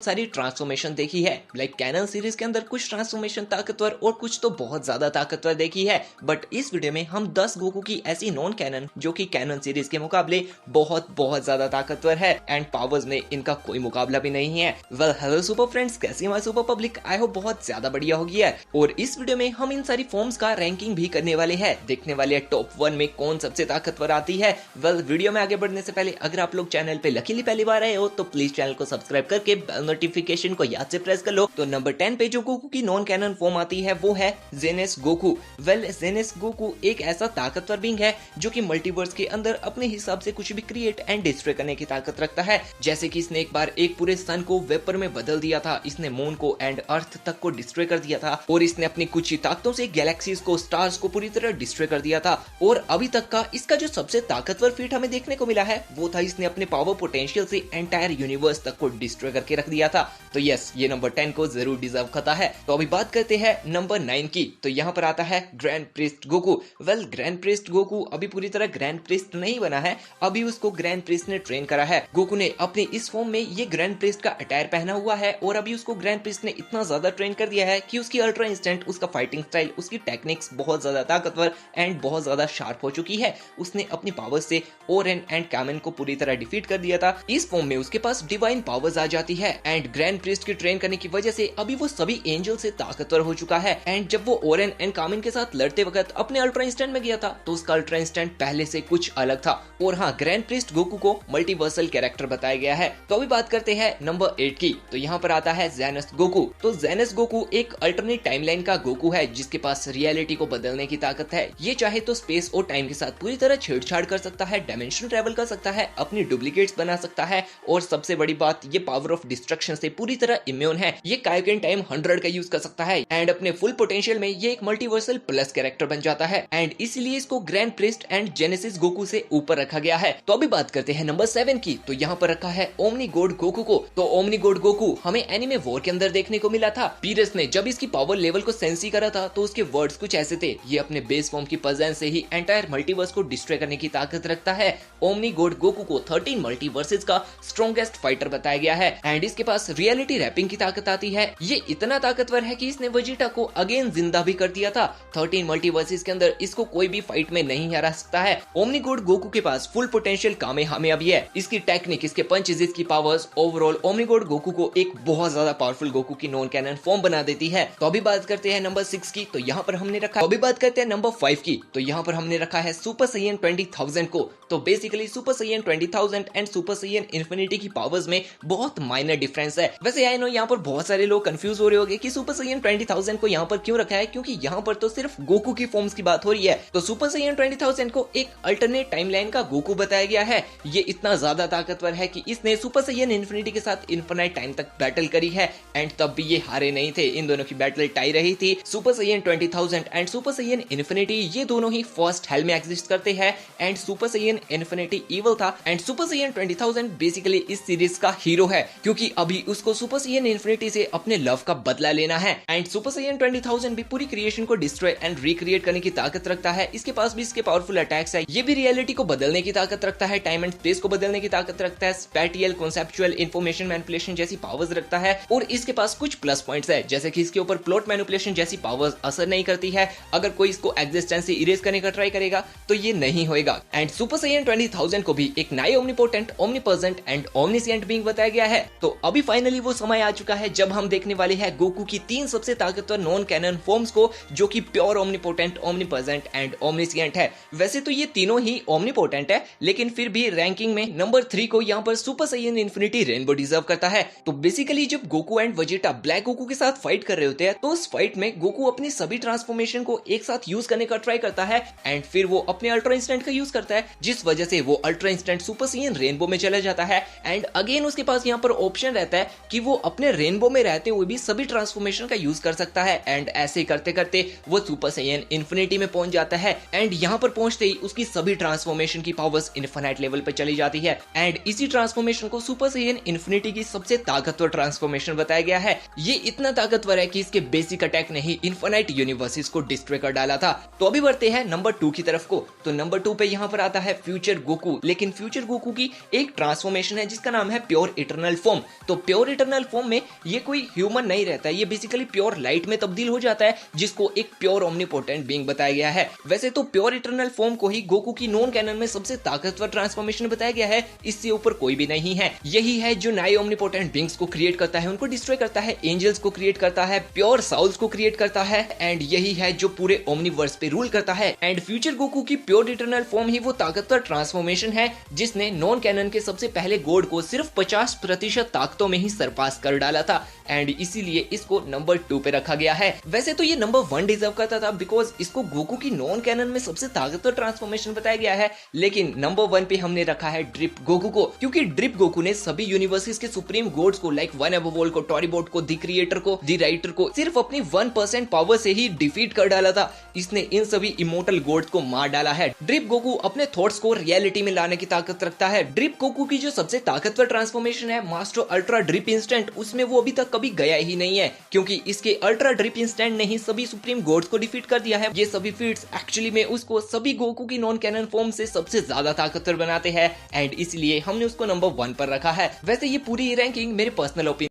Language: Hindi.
सारी ट्रांसफॉर्मेशन देखी है, लाइक कैनन सीरीज के अंदर कुछ ट्रांसफॉर्मेशन ताकतवर और कुछ तो बहुत ज्यादा ताकतवर देखी है। बट इस वीडियो में हम 10 गोकू की ऐसी नॉन कैनन जो कि कैनन सीरीज के मुकाबले बहुत बहुत ज्यादा ताकतवर है एंड पावर्स में इनका कोई मुकाबला भी नहीं है। वेल हेलो सुपर फ्रेंड्स, कैसी हमारी सुपर पब्लिक, आई होप बहुत ज्यादा बढ़िया होगी है। और इस वीडियो में हम इन सारी फॉर्म्स का रैंकिंग भी करने वाले हैं, देखने वाले हैं टॉप 1 में कौन सबसे ताकतवर आती है। वेल वीडियो में आगे बढ़ने से पहले अगर आप लोग चैनल पे लकीली पहली बार आए हो तो प्लीज चैनल को सब्सक्राइब करके बेल नोटिफिकेशन को याद से प्रेस कर लो। तो नंबर 10 पे जो गोकू की नॉन कैनन फॉर्म आती है वो है Jannes Goku. Well Jannes Goku एक ऐसा ताकतवर बींग है जो कि मल्टीवर्स के अंदर अपने हिसाब से कुछ भी क्रिएट एंड डिस्ट्रॉय करने की ताकत रखता है। जैसे कि इसने एक बार एक पूरे सन को वेपर में बदल दिया था, इसने मून को एंड अर्थ तक को डिस्ट्रॉय कर दिया था और इसने अपनी कुछ ही ताकतों से गैलेक्सीज को, स्टार्स को पूरी तरह डिस्ट्रॉय कर दिया था। और अभी तक का इसका जो सबसे ताकतवर फीट हमें देखने को मिला है वो था इसने अपने पावर पोटेंशियल से एंटायर यूनिवर्स तक को डिस्ट्रॉय करके रख दिया था। तो यस, ये नंबर 10 को जरूर डिजर्व करता है। तो अभी बात करते हैं नंबर 9 की। तो यहाँ पर आता है grand priest Goku. Well grand priest Goku अभी पूरी तरह ग्रैंड प्रीस्ट नहीं बना है, अभी उसको ग्रैंड प्रीस्ट ने ट्रेन करा है। गोकू ने अपने इस फॉर्म में ये ग्रैंड प्रीस्ट का अटायर पहना हुआ है और अभी उसको ग्रैंड प्रीस्ट ने इतना ज्यादा ट्रेन कर दिया है कि उसकी अल्ट्रा इंस्टेंट, उसका फाइटिंग स्टाइल, उसकी टेक्निक्स बहुत ज्यादा ताकतवर एंड बहुत ज्यादा शार्प हो चुकी है। उसने अपनी पावर से ओरेन एंड कैमन को पूरी तरह डिफीट कर दिया था। इस फॉर्म में उसके पास डिवाइन पावर्स आ जाती है एंड ग्रैंड प्रीस्ट की ट्रेन करने की वजह से अभी वो सभी एंजल से ताकतवर हो चुका है। एंड जब वो ओरेन एंड कामिन के साथ लड़ते वक्त अपने अल्ट्रा इंस्टेंट में गया था तो उसका अल्ट्रा इंस्टेंट पहले से कुछ अलग था। और हाँ, ग्रैंड प्रीस्ट गोकू को मल्टीवर्सल कैरेक्टर बताया गया है। तो अभी बात करते हैं नंबर 8 की। तो यहाँ पर आता है जेनस गोकू। तो जेनस गोकू एक अल्टरनेट टाइमलाइन का गोकू है जिसके पास रियलिटी को बदलने की ताकत है। ये चाहे तो स्पेस और टाइम के साथ पूरी तरह छेड़छाड़ कर सकता है, डायमेंशन ट्रेवल कर सकता है, अपनी डुप्लीकेट्स बना सकता है और सबसे बड़ी बात, ये पावर ऑफ डिस्ट्रक्शन से पूरी तरह इम्यून है। ये कायोकेन टाइम 100 का यूज कर सकता है एंड अपने फुल पोटेंशियल में ये एक मल्टीवर्सल प्लस कैरेक्टर बन जाता है एंड इसलिए इसको grand priest and genesis Goku से ऊपर रखा गया है। तो अभी बात करते हैं नंबर 7 की। तो यहाँ पर रखा है ओमनी गॉड गोकू को। तो ओमनी गॉड गोकू हमें एनिमे वॉर के अंदर देखने को मिला था। पीरस ने जब इसकी पावर लेवल को सेंसी करा था तो उसके वर्ड्स कुछ ऐसे थे, ये अपने बेस फॉर्म की प्रेजेंस से ही एंटायर मल्टीवर्स को डिस्ट्रॉय करने की ताकत रखता है। ओमनी गॉड गोकू को 13 मल्टीवर्सेस का स्ट्रॉन्गेस्ट फाइटर बताया गया है एंड इसके पास रियलिटी रैपिंग की ताकत आती है। ये इतना ताकतवर है कि इसने वेजिटा को अगेन जिंदा भी कर दिया था। 13 मल्टीवर्सेस के अंदर इसको कोई भी फाइट में नहीं हरा सकता है। ओमनी गॉड गोकू के पास फुल पोटेंशियल कामेहामेहा भी है। इसकी टेक्निक, इसके पंचेस, इसकी powers overall omni God Goku को एक बहुत ज्यादा पावरफुल गोकू की नॉन कैनन फॉर्म बना देती है। तो अभी बात करते हैं नंबर 6 की। तो यहाँ पर हमने रखा, अभी बात करते हैं नंबर 5 की। तो यहाँ पर हमने रखा है सुपर सैयन 20,000 को। तो basically super Saiyan 20,000 and super Saiyan infinity की पावर्स में बहुत माइनर डिफरेंस है। वैसे आई नो यहाँ पर बहुत सारे लोग कंफ्यूज हो रहे होंगे कि सुपर सैयन 20,000 को यहाँ पर क्यों रखा है, क्योंकि यहाँ पर तो सिर्फ गोकू की फॉर्म्स की बात हो रही है। तो सुपर सैयन 20,000 को एक अल्टरनेट टाइमलाइन का गोकू बताया गया है। ये इतना ज्यादा ताकतवर है कि इसने सुपर सैयन इन्फिनिटी के साथ इनफिनाइट टाइम तक बैटल करी है एंड तब भी ये हारे नहीं थे। इन दोनों की बैटल टाई रही थी। Super Saiyan 20,000 and super Saiyan infinity ये दोनों ही फर्स्ट हेल में एग्जिस्ट करते हैं and super Saiyan infinity evil था एंड सुपर सैयन 20,000 बेसिकली इस सीरीज का हीरो है क्योंकि अभी उसको सुपर सैयन इन्फिनिटी से अपने लव का बदला लेना है एंड सुपर सैयन 20,000 भी पूरी क्रिएशन को डिस्ट्रॉय एंड रिक्रिएट करने की ताकत रखता है। इसके पास भी इसके पावरफुल अटैक्स है। ये भी रियलिटी को बदलने की ताकत रखता है, टाइम एंड स्पेस को बदलने की ताकत रखता है, स्पैटियल कॉन्सेप्चुअल इंफॉर्मेशन मैनिपुलेशन जैसी पावर्स रखता है और इसके पास कुछ प्लस पॉइंट्स है, जैसे कि इसके ऊपर प्लॉट मैनिपुलेशन जैसी पावर्स असर नहीं करती है। अगर कोई इसको एग्जिस्टेंस से इरेज करने का ट्राई करेगा तो ये नहीं होएगा। एंड सुपर सैयन 20,000 को भी एक नए omnipotent, omnipresent and omniscient being बताया गया है। तो अभी फाइनली वो समय आ चुका है जब हम देखने वाले हैं गोकू की 3 सबसे ताकतवर नॉन कैनन फॉर्म्स को जो कि pure omnipotent, omnipresent and omniscient है। वैसे तो ये तीनों ही ओमनीपोटेंट है लेकिन फिर भी रैंकिंग में नंबर 3 को यहाँ पर super Saiyan infinity rainbow deserve करता है। तो बेसिकली जब Goku and Vegeta black Goku के साथ फाइट कर रहे होते हैं तो उस फाइट में गोकू अपनी सभी ट्रांसफॉर्मेशन को एक साथ यूज करने का ट्राई करता है एंड फिर वो अपने अल्ट्रा इंस्टेंट का यूज करता है जिस वजह से वो ultra instant super Saiyan rainbow में चला जाता है एंड अगेन उसके पास यहाँ पर ऑप्शन रहता है कि वो अपने रेनबो में रहते हुए भी सभी ट्रांसफॉर्मेशन का यूज कर सकता है एंड ऐसे करते करते वो सुपर सैयन इन्फिनिटी में पहुंच जाता है एंड यहाँ पर पहुंचते ही उसकी सभी ट्रांसफॉर्मेशन की पावर्स इनफिनाइट लेवल पर चली जाती है एंड इसी ट्रांसफॉर्मेशन को सुपर सैयन इन्फिनिटी की सबसे ताकतवर ट्रांसफॉर्मेशन बताया गया है। ये इतना ताकतवर है कि इसके बेसिक अटैक ने ही इनफिनाइट यूनिवर्सेस को डिस्ट्रॉय कर डाला था। तो अभी बढ़ते हैं नंबर 2 की तरफ को। तो नंबर 2 पे यहाँ पर आता है फ्यूचर गोकू। लेकिन फ्यूचर गोकू की एक ट्रांसफॉर्मेशन है जिसका नाम है प्योर इटर्नल फॉर्म। तो प्योर इटर्नल फॉर्म में ये कोई ह्यूमन नहीं रहता है, ये बेसिकली प्योर लाइट में तब्दील हो जाता है, जिसको एक प्योर ओमनीपोटेंट बीइंग बताया गया है। वैसे तो प्योर इटर्नल फॉर्म को ही गोकू की नॉन कैनन में सबसे ताकतवर ट्रांसफॉर्मेशन बताया गया है, इससे ऊपर कोई भी नहीं है। यही है जो नए ओमनीपोटेंट बीइंग्स को क्रिएट करता है, उनको डिस्ट्रॉय करता है, एंजल्स को क्रिएट करता है, प्योर साउल्स को क्रिएट करता है, एंड यही है जो पूरे ओमनीवर्स पे रूल करता है। एंड फ्यूचर गोकू की प्योर इटर्नल फॉर्म ही वो ताकतवर ट्रांसफॉर्मेशन है जिसने नॉन कैनन के सबसे पहले गॉड को सिर्फ 50% ताकतों में ही सरपास कर डाला था, एंड इसीलिए इसको नंबर 2 पे रखा गया है। वैसे तो ये नंबर 1 डिजर्व करता था बिकॉज इसको गोकू की नॉन कैनन में सबसे ताकतवर ट्रांसफॉर्मेशन बताया गया है, लेकिन नंबर 1 पे हमने रखा है ड्रिप गोकू को, क्योंकि ड्रिप गोकू ने सभी यूनिवर्सेस के सुप्रीम गॉड्स को लाइक वन एबोवोल्ट को, टॉरीबोट को, द क्रिएटर को, द राइटर को सिर्फ अपनी 1% पावर से ही डिफीट कर डाला था। इसने इन सभी इमोर्टल गॉड्स को मार डाला है। ड्रिप गोकू अपने थॉट्स को रियलिटी में लाने की ताकत रखता है। ड्रिप गोकू की जो सबसे ताकतवर ट्रांसफॉर्मेशन है मास्टर अल्ट्रा ड्रिप इंस्टेंट, उसमें वो अभी तक कभी गया ही नहीं है, क्योंकि इसके अल्ट्रा ड्रिप इंस्टेंट ने ही सभी सुप्रीम गॉड्स को डिफीट कर दिया है। ये सभी फीट्स एक्चुअली में उसको सभी गोकू की नॉन कैनन फॉर्म से सबसे ज्यादा ताकतवर बनाते हैं, एंड इसलिए हमने उसको नंबर 1 पर रखा है। वैसे ये पूरी रैंकिंग मेरे पर्सनल ओपिनियन